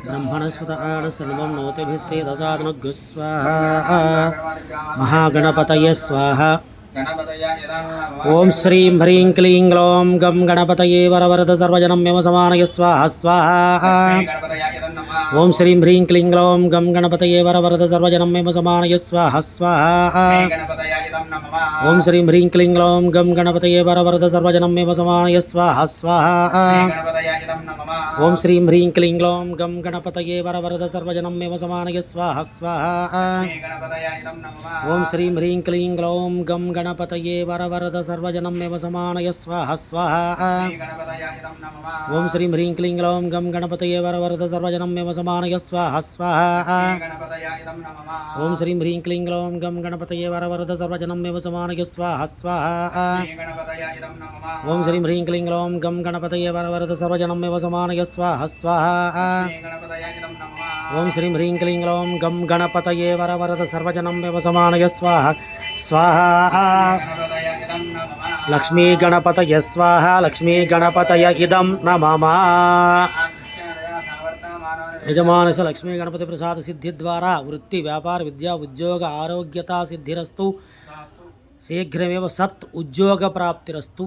ब्रह्मणस्पत सर्वं नोतिभिस्सेदसादनुग्गः स्वाहा महागणपतये स्वाहा। ओं श्रीं ह्रीं क्लीं ग्लौं गं गणपतये वरवरद सर्वजनं मम समानय स्वाहा स्वाहा। ओं श्रीं ह्रीं क्लीं ग्लौं गं गणपतये वरवरद सर्वजनं मम समानय स्वाहा स्वाहा। ओं श्रीं ह्रीं क्लीं ग्लौं गं गणपतये वरवरद सर्वजनं मम समानय स्वाहा स्वाहा। ओं श्रीं ह्रीं क्लीं ग्लौं गं गणपतये वरवरद सर्वजनं मम समानय स्वाहा स्वाहा। ओं श्रीं ह्रीं क्लीं ग्लौं गं गणपतये वरवरद सर्वजनं मम समानय स्वाहा स्वाहा। ओं श्रीं ह्रीं क्लीं ग्लौं गं गणपतये वरवरद सर्वजनं मम समानय स्वाहा स्वाहा। ओं श्रीं ह्रीं क्लीं ग्लौं गं गणपतये वरवरद सर्वजनं मम समानय स्वाहा स्वाहा। ओं श्रीं ह्रीं क्लीं ग्लौं गं गणपतये वरवरद सर्वजनं मम समानय स्वाहा स्वाहा। ओं श्रीं ह्रीं क्लीं ग्लौं गं गणपतये वरवरद सर्वजनं मम समानय स्वाहा स्वाहा। लक्ष्मी गणपतय स्वाहा लक्ष्मी गणपतय इदं नमः। यजमानस्य लक्ष्मी गणपति प्रसाद सिद्धि द्वारा वृत्ति व्यापार विद्या उद्योग आरोग्यता सिद्धिरस्तु शीघ्रमेव सत् उद्योग प्राप्तिरस्तु।